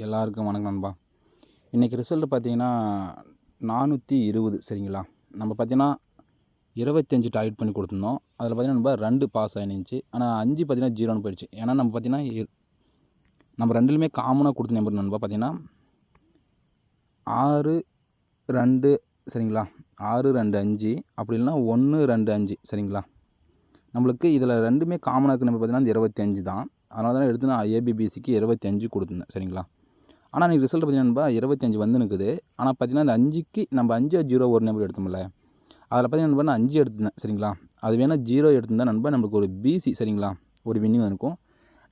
எல்லாருக்கும் வணக்கம் நண்பா. இன்றைக்கி ரிசல்ட் பார்த்தீங்கன்னா 420 சரிங்களா. நம்ம பார்த்தீங்கன்னா 25 டார்கெட் பண்ணி கொடுத்துருந்தோம். அதில் பார்த்தீங்கன்னா நண்பா 2 பாஸ் ஆகிருந்துச்சு. ஆனால் 5 பார்த்தீங்கன்னா 0ன்னு போயிடுச்சு. ஏன்னா நம்ம பார்த்தீங்கன்னா நம்ம ரெண்டுலையுமே காமனாக கொடுத்த நம்பர் நண்பா பார்த்தீங்கன்னா 6 2 சரிங்களா, 6 2 5 அப்படி இல்லைனா 1 2 5 சரிங்களா. நம்மளுக்கு இதில் ரெண்டுமே காமனாக இருக்க நம்பர் பார்த்தீங்கன்னா 25 தான். அதனால தான் எடுத்து நான் ஏபிபிசிக்கு 25 கொடுத்துருந்தேன் சரிங்களா. ஆனால் நீங்கள் ரிசல்ட் பார்த்தீங்கன்னா 25 வந்து நிற்குது. ஆனால் பார்த்தீங்கன்னா இந்த 5க்கு நம்ம 5 0 ஒரு நம்பர் எடுத்தோம்ல, அதில் பார்த்தீங்கன்னா நான் 5 எடுத்திருந்தேன் சரிங்களா. அது வேணால் 0 எடுத்திருந்தா நண்பா நம்மளுக்கு ஒரு பிசி சரிங்களா, ஒரு வின்னிங் இருக்கும்.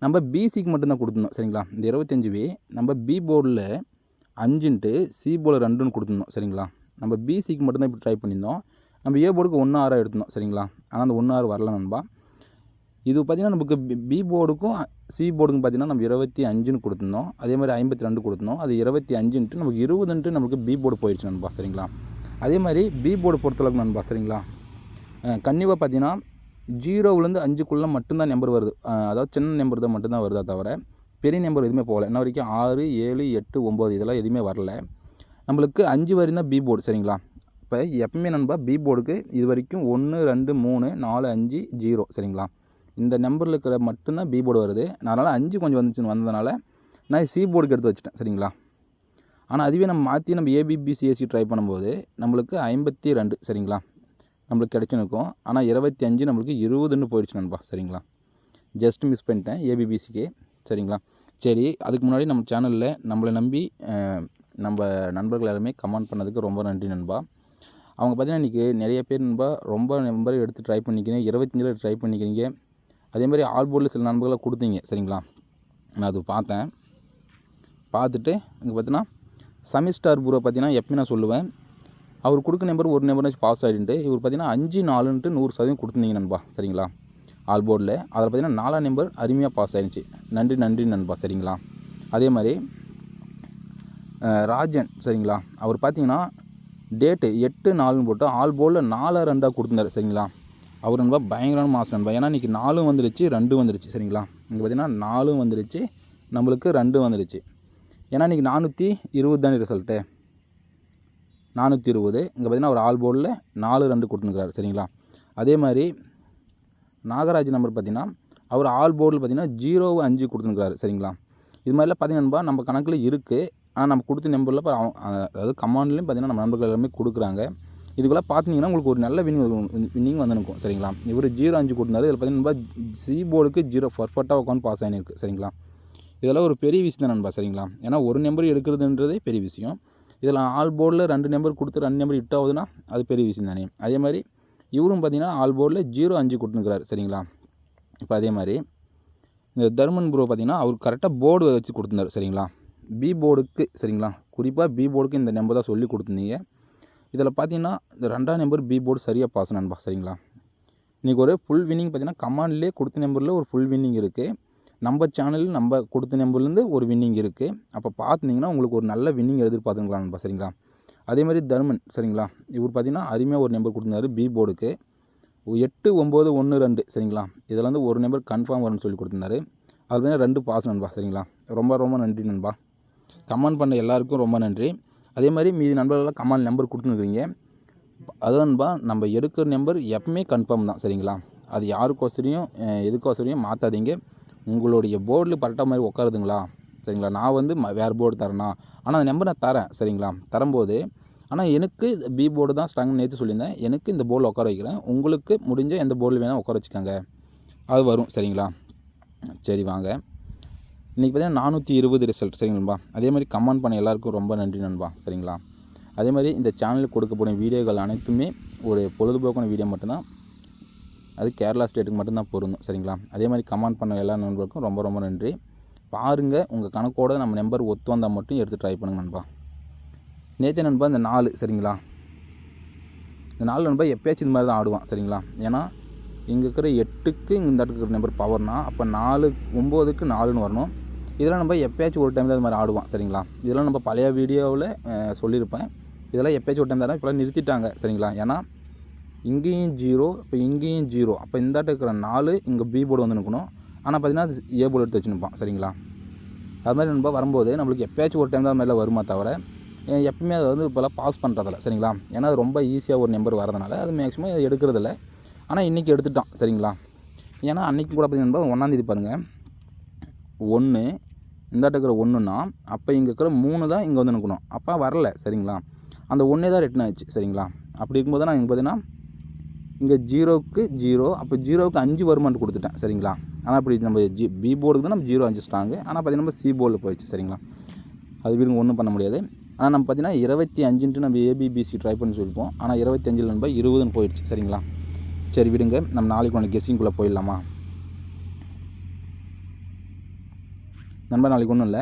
நம்ம பிசிக்கு மட்டும்தான் கொடுத்துருந்தோம் சரிங்களா. இந்த 25வே நம்ம பி போர்டில் 5ன்ட்டு சி போர்டில் 2ன்னு கொடுத்துருந்தோம் சரிங்களா. நம்ம பிசிக்கு மட்டும்தான் இப்படி ட்ரை பண்ணியிருந்தோம். நம்ம ஏ போர்டுக்கு 1 6 எடுத்துருந்தோம் சரிங்களா. ஆனால் அந்த 1 6 வரல நண்பா. இது பார்த்திங்கன்னா நமக்கு பி போர்டுக்கும் சி போர்டுக்கும் பார்த்திங்கன்னா நம்ம 25ன்னு கொடுத்துருந்தோம். அதே மாதிரி 52 கொடுத்துருந்தோம். அது 25ன்ட்டு நமக்கு 20ன்ட்டு நமக்கு பி போர்டு போயிடுச்சு நண்பா சரிங்களா. அதே மாதிரி பி போர்டு பொறுத்தளவுக்கு நண்பா சரிங்களா, கண்டிப்பாக பார்த்திங்கன்னா 0லேருந்து 5க்குள்ளே மட்டும்தான் நம்பர் வருது. அதாவது சின்ன நம்பர் தான் மட்டும்தான் வருதா தவிர பெரிய நம்பர் எதுவுமே போகல. இன்ன வரைக்கும் 6 7 8 9 இதெல்லாம் எதுவுமே வரல. நம்மளுக்கு 5 வரையும் தான் பி போர்டு சரிங்களா. இப்போ எப்பவுமே நண்பா பி போர்டுக்கு இது வரைக்கும் 1 2 3 4 5 0 சரிங்களா. இந்த நம்பரில் இருக்கிற மட்டும்தான் பி போர்டு வருது. அதனால் 5 கொஞ்சம் வந்துச்சுன்னு வந்ததுனால நான் சி போர்டுக்கு எடுத்து வச்சுட்டேன் சரிங்களா. ஆனால் அதுவே நம்ம மாற்றி நம்ம ஏபிபிசிஎஸ்சி ட்ரை பண்ணும்போது நம்மளுக்கு 52 சரிங்களா நம்மளுக்கு கிடைச்சுன்னு. ஆனால் 25 நம்மளுக்கு 20ன்னு போயிடுச்சு நண்பா சரிங்களா. ஜஸ்ட் மிஸ் பண்ணிட்டேன் ஏபிபிசிக்கு சரிங்களா. சரி, அதுக்கு முன்னாடி நம்ம சேனலில் நம்மளை நம்பி நம்ம நண்பர்கள் எல்லாருமே கமெண்ட் பண்ணதுக்கு ரொம்ப நன்றி நண்பா. அவங்க பார்த்தீங்கன்னா இன்றைக்கி நிறைய பேர் நண்பா ரொம்ப நம்பர் எடுத்து ட்ரை பண்ணிக்கிறீங்க, 25ல் ட்ரை பண்ணிக்கிறீங்க. அதேமாதிரி ஆல் போர்டில் சில நண்பர்களை கொடுத்தீங்க சரிங்களா. நான் அது பார்த்தேன். பார்த்துட்டு இங்கே பார்த்தீங்கன்னா சமிஸ்டார் ப்ரோ பார்த்தீங்கன்னா எப்பயும் நான் சொல்லுவேன், அவர் கொடுக்க நம்பர் ஒரு நம்பர் பாஸ் ஆகிட்டு இவர் பார்த்தீங்கன்னா 5 4ன்ட்டு 100% கொடுத்துருந்தீங்க நண்பா சரிங்களா. ஆல் போர்டில் அதில் பார்த்தீங்கன்னா 4ஆம் நம்பர் அருமையாக பாஸ் ஆகிடுச்சு. நன்றி நன்றி நண்பா சரிங்களா. அதே மாதிரி ராஜன் சரிங்களா, அவர் பார்த்தீங்கன்னா டேட்டு 8 4ன்னு போட்டு ஆல் போர்டில் 4 2 கொடுத்துருந்தார் சரிங்களா. அவர் நண்பா பயங்கரமான மாதம் நண்பா. ஏன்னா இன்றைக்கி 4 வந்துருச்சு 2 வந்துருச்சு சரிங்களா. இங்கே பார்த்தீங்கன்னா 4 வந்துருச்சு நம்மளுக்கு 2 வந்துருச்சு. ஏன்னா இன்றைக்கி 420 தானே ரிசல்ட்டு, 420. இங்கே பார்த்தீங்கன்னா ஒரு ஆல் போர்டில் 4 2 கொடுத்துருக்காரு சரிங்களா. அதே மாதிரி நாகராஜ் நம்பர் பார்த்திங்கன்னா அவர் ஆல் போர்டில் பார்த்திங்கன்னா 0 5 கொடுத்துருக்காரு சரிங்களா. இது மாதிரிலாம் பார்த்திங்கன்னா நண்பா நம்ம கணக்கில் இருக்குது. ஆனால் நம்ம கொடுத்த நம்பரில் அதாவது கமாண்ட்லேயும் பார்த்திங்கன்னா நம்ம நம்பர்கள் எல்லாமே கொடுக்குறாங்க. இதுக்கெல்லாம் பார்த்தீங்கன்னா உங்களுக்கு ஒரு நல்ல வின்னிங் வந்துருக்கும் சரிங்களா. இவர் 0 5 கொடுத்தாரு. இதில் பார்த்தீங்கன்னா சி போர்டுக்கு 0 பர்ஃபெக்டாக உட்காந்து பாஸ் ஆகிருக்கு சரிங்களா. இதெல்லாம் ஒரு பெரிய விஷயம் தான் நண்பா சரிங்களா. ஏன்னா ஒரு நம்பர் எடுக்கிறதுன்றதே பெரிய விஷயம். இதில் ஆல் போர்டில் 2 நம்பர் கொடுத்து 2 நம்பர் ஹிட் ஆகுதுன்னா அது பெரிய விஷயம் தானே. அதே மாதிரி இவரும் பார்த்தீங்கன்னா ஆல் போர்டில் 0 5 கொடுத்துருக்கிறாரு சரிங்களா. இப்போ அதே மாதிரி இந்த தர்மன் ப்ரோ பார்த்தீங்கன்னா அவர் கரெக்டாக போர்டு வச்சு கொடுத்துருந்தார் சரிங்களா. பி போர்டுக்கு சரிங்களா, குறிப்பாக பி போர்டுக்கு இந்த நம்பர் தான் சொல்லி கொடுத்துருந்தீங்க. இதில் பார்த்தீங்கன்னா இந்த 2ஆம் நம்பர் பி போர்டு சரியாக பாஸ் நண்பா சரிங்களா. இன்றைக்கி ஒரு ஃபுல் வின்னிங் பார்த்தீங்கன்னா கமாண்ட்லேயே கொடுத்த நம்பரில் ஒரு ஃபுல் வின்னிங் இருக்குது. நம்ம சேனலில் நம்ம கொடுத்த நம்பர்லேருந்து ஒரு வின்னிங் இருக்குது. அப்போ பார்த்துட்டிங்கன்னா உங்களுக்கு ஒரு நல்ல வின்னிங் எதிர்பார்த்துங்களா நண்பா சரிங்களா. அதே மாதிரி தர்மன் சரிங்களா, இவர் பார்த்தீங்கன்னா அருமையாக ஒரு நம்பர் கொடுத்துருந்தாரு பி போர்டுக்கு 8 9 1 2 சரிங்களா. இதில் வந்து ஒரு நம்பர் கன்ஃபார்ம் வரும்னு சொல்லி கொடுத்துருந்தாரு. அது பார்த்தீங்கன்னா 2 பாஸ் நண்பா சரிங்களா. ரொம்ப ரொம்ப நன்றி நண்பா. கமெண்ட் பண்ண எல்லாருக்கும் ரொம்ப நன்றி. அதே மாதிரி மீதி நண்பர்களெலாம் கமாண்ட் நம்பர் கொடுத்துருக்குறீங்க. அதுதான் நண்பா நம்ம எடுக்கிற நம்பர் எப்பவுமே கன்ஃபார்ம் தான் சரிங்களா. அது யாருக்கோசரையும் எதுக்கோசரையும் மாற்றாதீங்க. உங்களுடைய போர்டில் கரெக்டாக மாதிரி உட்காருதுங்களா சரிங்களா. நான் வந்து வேறு போர்டு தரேன்னா, ஆனால் அந்த நம்பர் நான் தரேன் சரிங்களா. தரும்போது ஆனால் எனக்கு பி போர்டு தான் ஸ்ட்ராங்னு நேற்று சொல்லியிருந்தேன். எனக்கு இந்த போர்டில் உட்கார வைக்கிறேன். உங்களுக்கு முடிஞ்ச எந்த போர்டில் வேணால் உட்கார வச்சுக்கோங்க, அது வரும் சரிங்களா. சரி வாங்க, இன்றைக்கி பார்த்தீங்கன்னா 420 ரிசல்ட் சரிங்க நண்பா. அதே மாதிரி கமெண்ட் பண்ண எல்லாருக்கும் ரொம்ப நன்றி நண்பா சரிங்களா. அதே மாதிரி இந்த சேனலுக்கு கொடுக்கப்படும் வீடியோக்கள் அனைத்துமே ஒரு பொழுதுபோக்கான வீடியோ மட்டும்தான். அது கேரளா ஸ்டேட்டுக்கு மட்டும்தான் பொருந்தும் சரிங்களா. அதே மாதிரி கமெண்ட் பண்ண எல்லா நண்பர்களுக்கும் ரொம்ப ரொம்ப நன்றி. பாருங்கள், உங்கள் கணக்கோடு நம்ம நம்பர் ஒத்து வந்தால் மட்டும் எடுத்து ட்ரை பண்ணுங்கள் நண்பா. நேற்று நண்பா இந்த 4 சரிங்களா, இந்த 4 நண்பா எப்போயாச்சும் இந்த மாதிரி தான் ஆடுவான் சரிங்களா. ஏன்னா இங்கே இருக்கிற 8க்கு இந்த இருக்கிற நம்பர் பவர்னா அப்போ 4 9க்கு 4ன்னு வரணும். இதெல்லாம் நம்ம எப்போயாச்சும் ஒரு டைம் தான் இது மாதிரி ஆடுவான் சரிங்களா. இதெல்லாம் நம்ம பழைய வீடியோவில் சொல்லியிருப்பேன். இதெல்லாம் எப்போயாச்சும் ஒரு டைம் தான் இப்போலாம் நிறுத்திட்டாங்க சரிங்களா. ஏன்னா இங்கேயும் 0 இப்போ இங்கேயும் 0 அப்போ இந்த இருக்கிற 4 இங்கே பி போர்டு வந்து நிற்கணும். ஆனால் பார்த்தீங்கன்னா அது ஏ போர்டு எடுத்து வச்சு நிற்பான் சரிங்களா. அது மாதிரி நண்பா வரும்போது நம்மளுக்கு எப்போயாச்சும் ஒரு டைம் தான் மேலே வருமா தவிர எப்பவுமே அதை வந்து இப்போலாம் பாஸ் பண்ணுறதில்ல சரிங்களா. ஏன்னா அது ரொம்ப ஈஸியாக ஒரு நம்பர் வரதுனால அது மேக்ஸிமம் எடுக்கிறதில்ல. ஆனால் இன்றைக்கி எடுத்துட்டான் சரிங்களா. ஏன்னா அன்றைக்கி கூட பார்த்தீங்கன்னா 1ஆந்தேதி பாருங்கள் 1 இந்தாட்ட இருக்கிற 1ன்னா அப்போ இங்கே இருக்கிற 3 தான் இங்கே வந்து நிற்கணும். அப்போ வரல சரிங்களா. அந்த 1 தான் ரிட்டன் ஆச்சு சரிங்களா. அப்படி இருக்கும்போது நான் இங்கே பார்த்தீங்கன்னா இங்கே 0க்கு 0 அப்போ 0க்கு 5 வருமானு கொடுத்துட்டேன் சரிங்களா. ஆனால் அப்படி நம்ம பி போர்டுக்கு தான் நம்ம 0 5 ஸ்ட்ராங்கு. ஆனால் பார்த்தீங்கன்னா நம்ம சி போர்டில் போயிடுச்சு சரிங்களா. அது வீடுங்க ஒன்றும் பண்ண முடியாது. ஆனால் நம்ம பார்த்தீங்கன்னா 25ன்ட்டு நம்ம ஏபிபிசி ட்ரை பண்ணி சொல்லிப்போம். ஆனால் 25 நண்பா 20ன்னு போயிடுச்சு சரிங்களா. சரி விடுங்க, நம்ம நாளைக்கு ஒன்று கெஸ்ஸிங்குள்ளே போயிடலாமா நண்பா. நாளைக்கு ஒன்றும் இல்லை,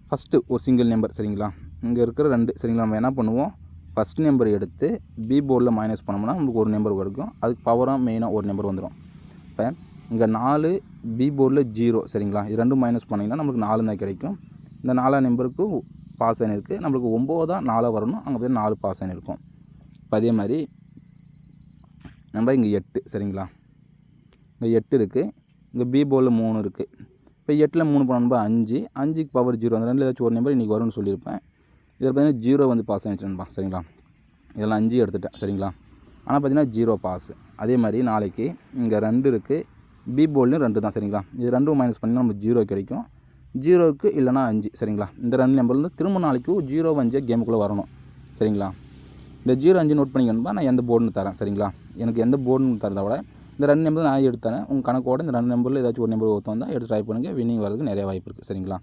ஃபஸ்ட்டு ஒரு சிங்கிள் நம்பர் சரிங்களா. இங்கே இருக்கிற 2 சரிங்களா. நம்ம என்ன பண்ணுவோம், ஃபஸ்ட் நம்பர் எடுத்து பி போர்டில் மைனஸ் பண்ணோம்னா நமக்கு ஒரு நம்பர் வரைக்கும், அதுக்கு பவராக மெயினாக ஒரு நம்பர் வந்துடும். இப்போ இங்கே 4 பி போர்டில் 0 சரிங்களா. இது 2 மைனஸ் பண்ணிங்கன்னா நம்மளுக்கு 4 தான் கிடைக்கும். இந்த 4ஆம் நம்பருக்கு பாஸ் ஆகிருக்கு. நம்மளுக்கு 9 தான் 4 வரணும், அங்கே போய் 4 பாஸ் ஆகிருக்கும். இப்போ அதே மாதிரி நம்ம இங்கே 8 சரிங்களா. இங்கே 8 இருக்குது, இங்கே பி போர்டில் 3 இருக்குது. இப்போ 8ல் 3 போனோம்பா 5, 5க்கு பவர் 0, அந்த 2 ஏதாச்சும் ஒரு நம்பர் இன்றைக்கி வரும்னு சொல்லியிருப்பேன். இதில் பார்த்தீங்கன்னா 0 வந்து பாஸ் ஆகிடுச்சுன்பா சரிங்களா. இதெல்லாம் 5 எடுத்துட்டேன் சரிங்களா. ஆனால் பார்த்தீங்கன்னா 0 பாஸ். அதே மாதிரி நாளைக்கு இங்கே 2 இருக்குது, பி போர்ட்லேயும் 2 தான் சரிங்களா. இது 2 மைனஸ் பண்ணி நம்ம 0 கிடைக்கும். 0க்கு இல்லைனா 5 சரிங்களா. இந்த 2 நம்பர்லேருந்து திரும்ப நாளைக்கு 0 5 கேமுக்குள்ளே வரணும் சரிங்களா. இந்த 0 5 நோட் பண்ணிக்கணும்பா. நான் எந்த போர்டுன்னு தரேன் சரிங்களா. எனக்கு எந்த போர்டுன்னு தரதை விட இந்த 2 நம்பர் நான் எடுத்தேன். உங்கள் கணக்கோட இந்த 2 நம்பரில் ஏதாச்சும் ஒரு நம்பர் ஒருத்தம் வந்தால் எடுத்து ட்ரை பண்ணுங்கள். வின்னிங் வரதுக்கு நிறைய வாய்ப்பு இருக்குது சரிங்களா.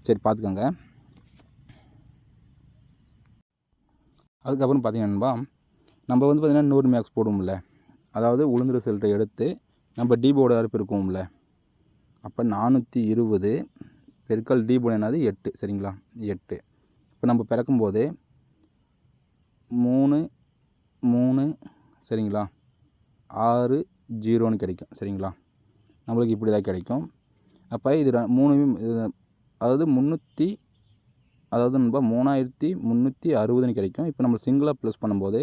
சரி பார்த்துக்கோங்க. அதுக்கப்புறம் பார்த்தீங்கன்னா நம்ம வந்து பார்த்திங்கன்னா 100 மேக்ஸ் போடுவோம்ல, அதாவது உளுந்து ரிசல்ட்டை எடுத்து நம்ம டி போர்டு யாரும் பெருக்குவோம்ல. அப்போ 420 பெருக்கல் டி போர்டு என்னது 8 சரிங்களா. 8 இப்போ நம்ம பிறக்கும்போது 3 3 சரிங்களா 6 0ன்னு கிடைக்கும் சரிங்களா. நம்மளுக்கு இப்படி தான் கிடைக்கும். அப்போ இது 3 அதாவது 3360ன்னு கிடைக்கும். இப்போ நம்ம சிங்கிளாக ப்ளஸ் பண்ணும்போது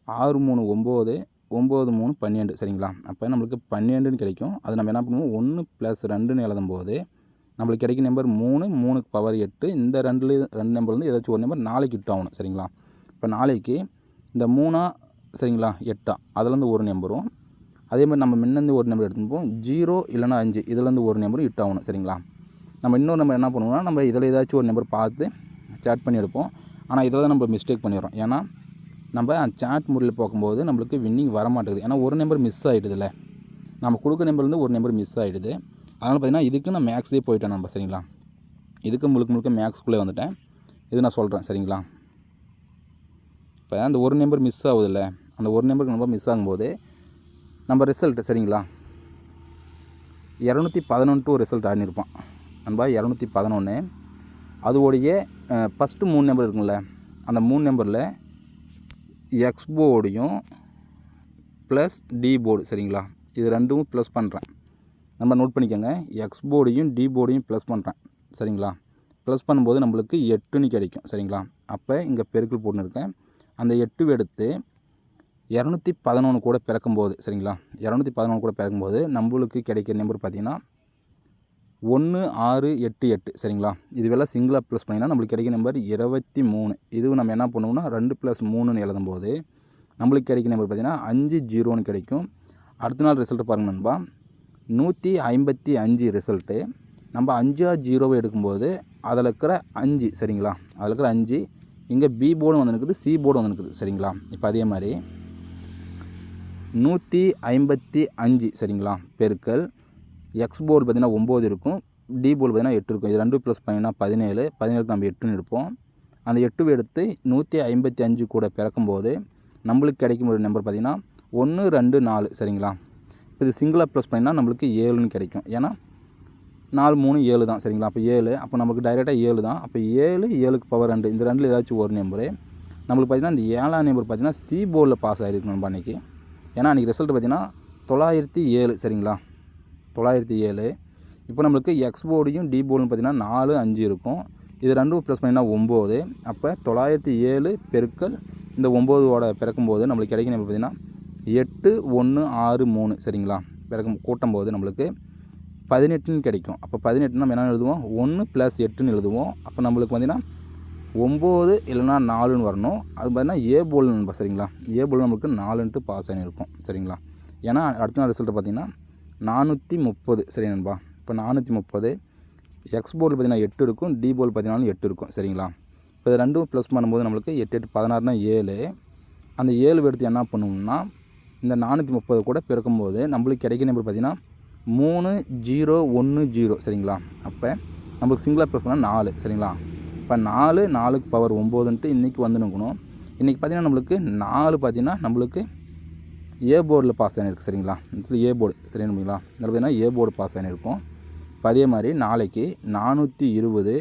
6 3 9 9 3 12 சரிங்களா. அப்போ நம்மளுக்கு 12ன்னு கிடைக்கும். அது நம்ம என்ன பண்ணுவோம் 1 + 2ன்னு எழுதும்போது நம்மளுக்கு கிடைக்கும் நம்பர் 3, 3க்கு பவர் 8. இந்த 2 நம்பர்லேருந்து ஏதாச்சும் ஒரு நம்பர் நாளைக்கு ஹிட் ஆகணும் சரிங்களா. இப்போ நாளைக்கு இந்த 3 சரிங்களா 8 அதுலேருந்து ஒரு நம்பரும், அதே மாதிரி நம்ம முன்னேருந்து ஒரு நம்பர் எடுத்துப்போம் 0 இல்லைனா 5 இதுலேருந்து ஒரு நம்பரும் ஹிட் ஆகணும் சரிங்களா. நம்ம இன்னொரு நம்பர் என்ன பண்ணுவோம்னா நம்ம இதில் ஏதாச்சும் ஒரு நம்பர் பார்த்து சேட் பண்ணி எடுப்போம். ஆனால் இதில் தான் நம்ம மிஸ்டேக் பண்ணிடுறோம். ஏன்னா நம்ம சேட் முறையில் பார்க்கும்போது நம்மளுக்கு வின்னிங் வர மாட்டேங்குது. ஏன்னா ஒரு நம்பர் மிஸ் ஆகிடுதுல்ல, நம்ம கொடுக்குற நம்பர்லேருந்து ஒரு நம்பர் மிஸ் ஆகிடுது. அதனால் பார்த்திங்கன்னா இதுக்கு நான் மேக்ஸ்லேயே போயிட்டேன் நம்ம சரிங்களா. இதுக்கு முழுக்க மேக்ஸ்குள்ளே வந்துட்டேன். இது நான் சொல்கிறேன் சரிங்களா. இப்போ அந்த ஒரு நம்பர் மிஸ் ஆகுதில்ல, அந்த ஒரு நம்பருக்கு நம்ம மிஸ் ஆகும்போது நம்ம ரிசல்ட்டு சரிங்களா 211 ஒரு ரிசல்ட் ஆடினிருப்பான் நண்பா. 211 அதோடைய ஃபஸ்ட்டு 3 நம்பர் இருக்குங்கள, அந்த 3 நம்பரில் எக்ஸ் போர்டையும் ப்ளஸ் டி போர்டு சரிங்களா. இது 2ம் ப்ளஸ் பண்ணுறேன். நம்ம நோட் பண்ணிக்கோங்க, எக்ஸ் போர்டையும் டி போர்டையும் ப்ளஸ் பண்ணுறேன் சரிங்களா. ப்ளஸ் பண்ணும்போது நம்மளுக்கு 8ன்னு கிடைக்கும் சரிங்களா. அப்போ இங்கே பெருக்கல் போட்டுருக்கேன். அந்த 8 எடுத்து 211 கூட பிறக்கும்போது சரிங்களா, 211 கூட பிறக்கும்போது நம்மளுக்கு கிடைக்கிற நம்பர் பார்த்திங்கன்னா 1688 சரிங்களா. இதுவெல்லாம் சிங்கிளாக ப்ளஸ் பண்ணிங்கன்னா நம்மளுக்கு கிடைக்கிற நம்பர் 23. இதுவும் நம்ம என்ன பண்ணுவோம்னா 2 + 3ன்னு எழுதும்போது நம்மளுக்கு கிடைக்கிற நம்பர் பார்த்திங்கன்னா 50ன்னு கிடைக்கும். அடுத்த நாள் ரிசல்ட்டு பாருங்கள் நண்பா 155 ரிசல்ட்டு. நம்ம 5 0 எடுக்கும்போது அதில் இருக்கிற 5 சரிங்களா, அதில் இருக்கிற 5 இங்கே பி போர்டும் வந்து இருக்குது, சி போர்டும் வந்து இருக்குது சரிங்களா. இப்போ அதே மாதிரி 155 சரிங்களா பெருக்கல் எக்ஸ் போர்டு பார்த்திங்கன்னா 9 இருக்கும், டி போர்டு பார்த்திங்கன்னா 8 இருக்கும். இது 2 ப்ளஸ் பண்ணிங்கன்னா 17, 17க்கு நம்ம 8ன்னு எடுப்போம். அந்த 8 எடுத்து 155 கூட பிறக்கும்போது நம்மளுக்கு கிடைக்கும் ஒரு நம்பர் பார்த்திங்கன்னா 1 2 4 சரிங்களா. இது சிங்கிளாக ப்ளஸ் பண்ணிங்கன்னா நம்மளுக்கு 7ன்னு கிடைக்கும். ஏன்னா 4 3 7 தான் சரிங்களா. அப்போ 7, அப்போ நமக்கு டைரெக்டாக 7 தான். அப்போ 7 7க்கு பவர் 2, இந்த 2ல் ஏதாச்சும் ஒரு நம்பரு நம்மளுக்கு பார்த்திங்கன்னா இந்த 7ஆம் நம்பர் பார்த்திங்கன்னா சி போர்டில் பாஸ் ஆகிருக்கு நம்ம அன்றைக்கி. ஏன்னா அன்றைக்கி ரிசல்ட் பார்த்திங்கன்னா 907 சரிங்களா, 907. இப்போ நம்மளுக்கு எக்ஸ் போர்டையும் டி போர்டும் பார்த்திங்கன்னா 4 5 இருக்கும். இது 2 ப்ளஸ் பண்ணிங்கன்னா 9. அப்போ 907 பெருக்கல் இந்த 9ஓட பிறக்கும்போது நம்மளுக்கு கிடைக்கிற பார்த்திங்கன்னா 8 1 6 3 சரிங்களா. பிறக்கும் கூட்டும்போது நம்மளுக்கு 18ன்னு கிடைக்கும். அப்போ 18 நம்ம என்ன எழுதுவோம், 1 + 8ன்னு எழுதுவோம். அப்போ நம்மளுக்கு பார்த்திங்கன்னா 9 இல்லைனா 4ன்னு வரணும். அது பார்த்திங்கன்னா ஏ போல் நண்பா. சரிங்களா, ஏ போல் நம்மளுக்கு 4ன்ட்டு பாஸ் ஆகிருக்கும். சரிங்களா, ஏன்னா அடுத்த நாள் ரிசல்ட்டு பார்த்திங்கன்னா 430. சரி நண்பா, இப்போ 430 எக்ஸ் போர்டில் பார்த்திங்கன்னா 8 இருக்கும், டி போர்டில் பார்த்திங்கன்னா 8 இருக்கும். சரிங்களா, இப்போ இது ரெண்டும் ப்ளஸ் பண்ணும்போது நம்மளுக்கு 8 8 16னா 7. அந்த 7 எடுத்து என்ன பண்ணுவோம்னா இந்த 430 கூட பெருக்கும்போது நம்மளுக்கு கிடைக்கிற நம்பர் பார்த்திங்கன்னா 3010. சரிங்களா, அப்போ நம்மளுக்கு சிங்கிளாக ப்ளஸ் பண்ணால் 4. சரிங்களா, இப்போ 4 4க்கு பவர் 9ன்ட்டு இன்றைக்கி வந்துனுக்கணும். இன்றைக்கி பார்த்திங்கன்னா நம்மளுக்கு 4 பார்த்திங்கன்னா நம்மளுக்கு ஏ போர்டில் பாஸ் ஆகிருக்கு. சரிங்களா, இதில் ஏ போர்டு. சரிங்களா, இதில் பார்த்திங்கன்னா ஏ போர்டு பாஸ் ஆகிருக்கும். இப்போ அதே மாதிரி நாளைக்கு 420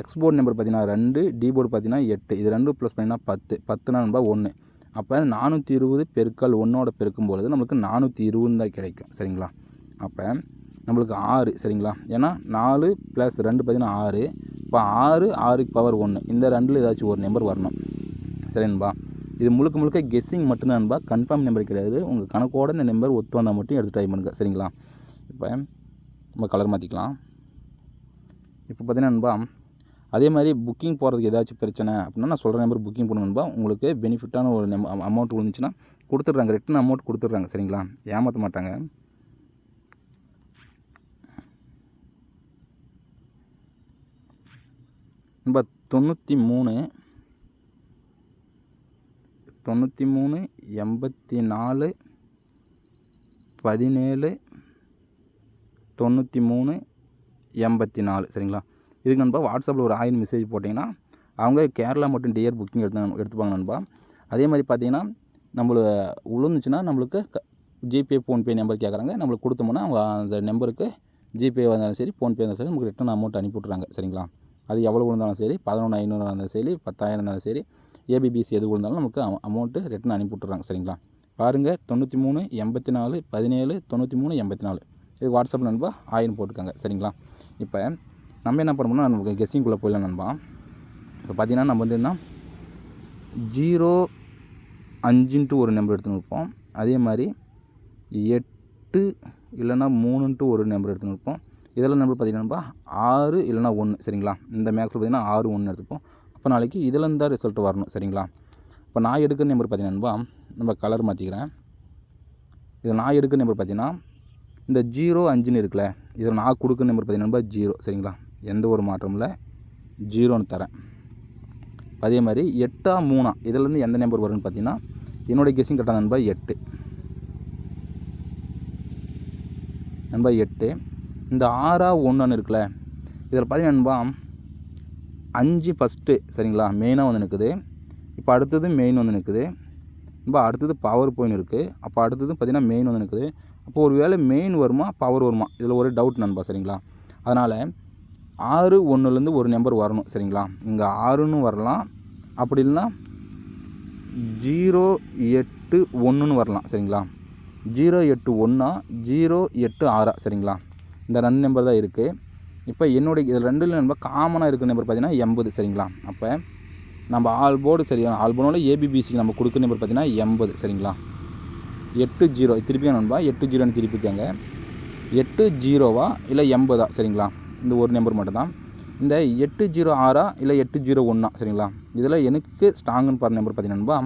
எக்ஸ் போர்டு நம்பர் பார்த்திங்கன்னா 2, டி போர்டு பார்த்திங்கன்னா 8. இது 2 ப்ளஸ் பண்ணிங்கன்னா 10. 10னா நண்பா 1. அப்போ 420 பெருக்கல் 1ஓட பெருக்கும்பொழுது நம்மளுக்கு 420 தான் கிடைக்கும். சரிங்களா, அப்போ நம்மளுக்கு 6. சரிங்களா, ஏன்னா 4 + 2 பார்த்திங்கன்னா 6. இப்போ 6 6க்கு பவர் 1. இந்த ரெண்டில் ஏதாச்சும் ஒரு நம்பர் வரணும். சரி நண்பா, இது முழுக்க முழுக்க கெஸ்ஸிங் மட்டும்தான் நண்பா, கன்ஃபார்ம் நம்பர் கிடையாது. உங்கள் கணக்கோட இந்த நம்பர் ஒத்து வந்தால் மட்டும் எடுத்து ட்ரை பண்ணுங்கள். சரிங்களா, இப்போ நம்ம கலர் மாற்றிக்கலாம். இப்போ பார்த்திங்கன்னா நண்பா அதே மாதிரி புக்கிங் போகிறதுக்கு ஏதாச்சும் பிரச்சனை அப்படின்னா நான் சொல்கிற நம்பர் புக்கிங் பண்ணணும் நண்பா. உங்களுக்கு பெனிஃபிட்டான ஒரு அமௌண்ட் விழுந்துச்சுன்னா கொடுத்துட்றாங்க, ரிட்டன் அமௌண்ட் கொடுத்துட்றாங்க. சரிங்களா, ஏமாற்ற மாட்டாங்க. நண்பா 93 84 17 93 84. சரிங்களா, இதுக்கு நண்பா வாட்ஸ்அப்பில் ஒரு 1000 மெசேஜ் போட்டிங்கன்னா அவங்க கேரளா மட்டும் டியர் புக்கிங் எடுத்துப்பாங்க நண்பா. அதே மாதிரி பார்த்தீங்கன்னா நம்மள விழுந்துச்சுன்னா நம்மளுக்கு ஜிபே ஃபோன்பே நம்பர் கேட்குறாங்க. நம்மளுக்கு கொடுத்தோம்னா அவங்க அந்த நம்பருக்கு ஜிபே வந்தாலும் சரி ஃபோன்பே இருந்தாலும் சரி நமக்கு ரிட்டன் அமௌண்ட் அனுப்பி விட்றாங்க. சரிங்களா, அது எவ்வளோ விழுந்தாலும் சரி 11,500 இருந்தாலும் சரி 10,000 இருந்தாலும் சரி ஏபிபிசி எது விழுந்தாலும் நமக்கு அமௌண்ட்டு ரிட்டன் அனுப்பி விட்றாங்க. சரிங்களா, பாருங்கள் 93 84 17 93 84 இது வாட்ஸ்அப் நண்பா 1000 போட்டுக்காங்க. சரிங்களா, இப்போ நம்ம என்ன பண்ணோம்னா நமக்கு கெஸ்ஸிங்குள்ளே போயிடலாம் நண்பா. இப்போ பார்த்திங்கன்னா நம்ம வந்து என்ன 05ன்ட்டு ஒரு நம்பர் எடுத்துன்னு இருப்போம். அதே மாதிரி 8 இல்லைனா 3ன்ட்டு ஒரு நம்பர் எடுத்துன்னு இருப்போம். இதெல்லாம் நம்பர் பார்த்திங்கன்னா 6 இல்லைனா 1. சரிங்களா, இந்த மேக்ஸில் பார்த்திங்கன்னா 6 1 எடுத்துப்போம். அப்போ நாளைக்கு இதில் இருந்தால் ரிசல்ட் வரணும். சரிங்களா, இப்போ நான் எடுக்கிற நம்பர் பார்த்திங்கன்னா நம்ம கலர் மாற்றிக்கிறேன். இதில் நான் எடுக்கிற நம்பர் பார்த்திங்கன்னா இந்த 05ன்னு இருக்குல்ல, இதில் நான் கொடுக்குற நம்பர் பார்த்திங்கன்னா 0. சரிங்களா, எந்த ஒரு மாற்றம் இல்லை, 0ன்னு தரேன். அதே மாதிரி 8 3 இதிலேருந்து எந்த நம்பர் வரும்னு பார்த்திங்கன்னா என்னுடைய கெஸ்ஸிங் கரெக்டாக நண்பா 8 நண்பா 8. இந்த 6 1 இருக்குல்ல, இதில் பார்த்திங்கன்னா நண்பா 5 ஃபஸ்ட்டு. சரிங்களா, மெயினாக வந்து நிற்குது. இப்போ அடுத்தது மெயின் வந்து நிற்குது. இப்போ அடுத்தது பவர் போயின்னு இருக்குது. அப்போ அடுத்தது பார்த்திங்கன்னா மெயின் வந்து நிற்குது. அப்போ ஒரு வேளை மெயின் வருமா பவர் வருமா இதில் ஒரு டவுட் நண்பா. சரிங்களா, அதனால் 6 1லேருந்து ஒரு நம்பர் வரணும். சரிங்களா, இங்கே 6ன்னு வரலாம், அப்படி இல்லைன்னா 0 8 1ன்னு வரலாம். சரிங்களா, 0 8 1 0 8 6. சரிங்களா, இந்த 2 நம்பர் தான் இருக்குது. இப்போ என்னுடைய இதில் 2ல் நம்பர் காமனாக இருக்கிற நம்பர் பார்த்திங்கன்னா 80. சரிங்களா, அப்போ நம்ம ஆல் போர்டு சரிங்களா, ஆல் போர்டோட ஏபிபிசிக்கு நம்ம கொடுக்குற நம்பர் பார்த்திங்கன்னா 80. சரிங்களா, 80 திருப்பியும் நண்பா 80ன்னு திருப்பிக்காங்க. 80 இல்லை 80. சரிங்களா, இந்த ஒரு நம்பர் மட்டும்தான். இந்த 806 இல்லை 801. சரிங்களா, இதில் எனக்கு ஸ்ட்ராங்குன்னு பாரு நம்பர் பார்த்தீங்கன்னா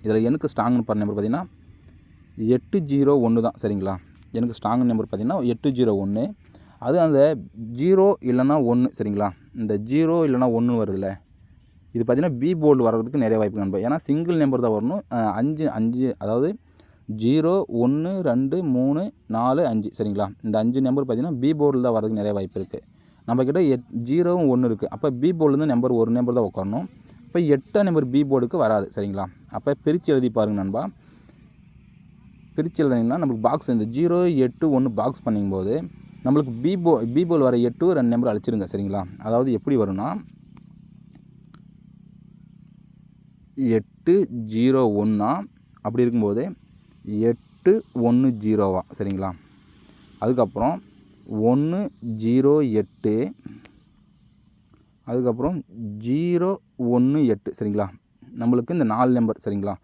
இதில் எனக்கு ஸ்ட்ராங்குன்னு பாரு நம்பர் பார்த்திங்கன்னா 801 தான். சரிங்களா, எனக்கு ஸ்ட்ராங் நம்பர் பார்த்திங்கன்னா 801. அது அந்த 0 இல்லைனா 1. சரிங்களா, இந்த 0 இல்லைனா 1 வருதுல்ல, இது பார்த்திங்கன்னா பி போர்டு வர்றதுக்கு நிறைய வாய்ப்பு நண்பா. ஏன்னா சிங்கிள் நம்பர் தான் வரணும். 5 அதாவது 0 1 2 3 4 5. சரிங்களா, இந்த 5 நம்பர் பார்த்திங்கன்னா பி போர்டில் தான் வரதுக்கு நிறைய வாய்ப்பு இருக்குது. நம்மக்கிட்ட 0 1 இருக்குது. அப்போ பி போர்டுலேருந்து நம்பர் ஒரு நம்பர் தான் உட்காரணும். இப்போ 8 நம்பர் பி போர்டுக்கு வராது. சரிங்களா, அப்போ பிரித்து எழுதி பாருங்கள் நண்பா. பிரித்து எழுதினீங்கன்னா நம்மளுக்கு பாக்ஸ் இந்த 0 8 1 பாக்ஸ் பண்ணும்போது நம்மளுக்கு பி போல் வர 8 2 நம்பர் அழிச்சிருங்க. சரிங்களா, அதாவது எப்படி வரும்னா 8 0 1 அப்படி இருக்கும்போது 8 1 0. சரிங்களா, அதுக்கப்புறம் 1 0 8 அதுக்கப்புறம் 0 1 8. சரிங்களா, நம்மளுக்கு இந்த 4 நம்பர். சரிங்களா,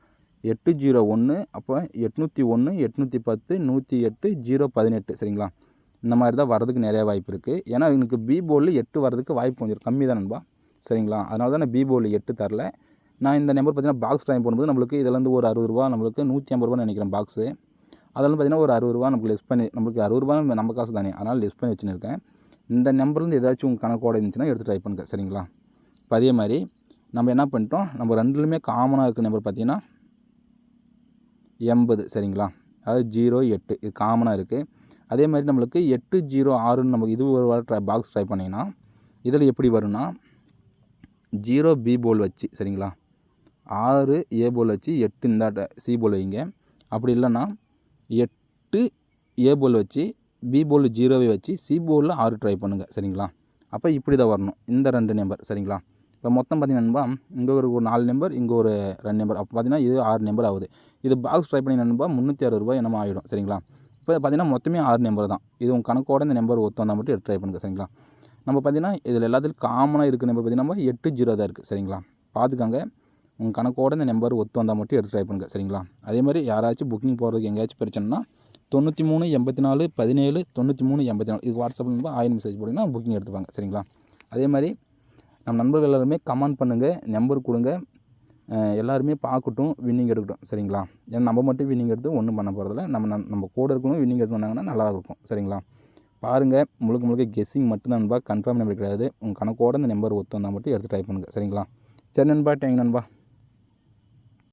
801 அப்போ 801 810 108 018 சரிங்களா. இந்த மாதிரி தான் வரதுக்கு நிறையா வாய்ப்பு இருக்குது. ஏன்னா எனக்கு பி போர்டில் 8 வரதுக்கு வாய்ப்பு கொஞ்சம் கம்மி தான் நண்பா சரிங்களா. அதனால தான் நான் பி போர்டில் 8 தரல. நான் இந்த நம்பர் பார்த்தீங்கன்னா பாக்ஸ் ட்ராயிங் போடும்போது நம்மளுக்கு இதுலேருந்து ஒரு 60 ரூபா நம்மளுக்கு 150 ரூபான்னு நினைக்கிறேன் பாக்ஸு. அதெல்லாம் பார்த்தீங்கன்னா ஒரு 60 ரூபா நமக்கு லெஸ் பண்ணி நம்மளுக்கு 60 ரூபா நம்ம காசு தானே, அதனால் லெஸ் பண்ணி வச்சுருக்கேன். இந்த நம்பர்லேருந்து ஏதாச்சும் உங்கள் கணக்கோட இருந்துச்சுன்னா எடுத்து ட்ரை பண்ணுங்க சரிங்களா. இப்போ அதே மாதிரி நம்ம என்ன பண்ணிட்டோம், நம்ம ரெண்டுலேயுமே காமனாக இருக்க நம்பர் பார்த்தீங்கன்னா 80 சரிங்களா. அதாவது 08 இது காமனாக இருக்குது. அதே மாதிரி நம்மளுக்கு 806ன்னு நமக்கு இது ஒரு வாரம் பாக்ஸ் ட்ரை பண்ணிங்கன்னா இதில் எப்படி வரும்னா 0 பி போல் வச்சு சரிங்களா, 6 ஏ போல் வச்சு 8 இந்த சி போல் வைங்க. அப்படி இல்லைன்னா 8 ஏ போல் வச்சு பி போல் 0வை வச்சு சி போலில் 6 ட்ரை பண்ணுங்கள் சரிங்களா. அப்போ இப்படி தான் வரணும் இந்த 2 நம்பர் சரிங்களா. இப்போ மொத்தம் பார்த்தீங்கன்னா இங்கே ஒரு 4 நம்பர் இங்கே ஒரு 2 நம்பர், அப்போ பார்த்தீங்கன்னா இது 6 நம்பர் ஆகுது. இது பாக்ஸ் ட்ரை பண்ணி நண்பா 360 ரூபாய் என்னமோ ஆகிடும் சரிங்களா. இப்போ பார்த்தீங்கன்னா மொத்தமே 6 நம்பர் தான். இது உங்கள் கணக்கோட இந்த நம்பர் ஒத்து வந்தால் மட்டும் எடுத்து ட்ரை பண்ணுங்கள் சரிங்களா. நம்ம பார்த்தீங்கன்னா இதில் எல்லாத்துலையும் காமனாக இருக்க நம்பர் பார்த்தீங்கன்னா 80 தான் இருக்குது சரிங்களா. பார்த்துக்கோங்க, உங்கள் கணக்கோட இந்த நம்பர் ஒத்து வந்தால் மட்டும் எடுத்து ட்ரை பண்ணுங்கள் சரிங்களா. அதே மாதிரி யாராச்சும் புக்கிங் போகிறதுக்கு எங்கேயாச்சும் பிரச்சனைனா 93 84 17 93 84 இது வாட்ஸ்அப்பில் நம்பர் 1000 மெசேஜ் போட்டிங்கன்னா புக்கிங் எடுத்துப்பாங்க சரிங்களா. அதே மாதிரி நம்ம நண்பர்கள் எல்லாருமே கமெண்ட் பண்ணுங்கள், நம்பர் கொடுங்க, எல்லாருமே பார்க்கட்டும், வின்னிங் எடுக்கட்டும் சரிங்களா. ஏன்னா நம்ம மட்டும் வின்னிங் எடுத்து ஒன்றும் பண்ண போகிறதில்ல, நம்ம கூட இருக்கணும் வின்னிங் எடுத்து வந்தாங்கன்னா நல்லா இருக்கும் சரிங்களா. பாருங்கள், முழுக்க கெஸ்ஸிங் மட்டும்தான் நண்பா, கன்ஃபார்ம் நம்பர் கிடையாது. உங்கள் கணக்கோட இந்த நம்பர் ஒத்து வந்தால் மட்டும் எடுத்து ட்ரை பண்ணுங்கள் சரிங்களா. சரி நண்பா, தேங்க் நண்பா.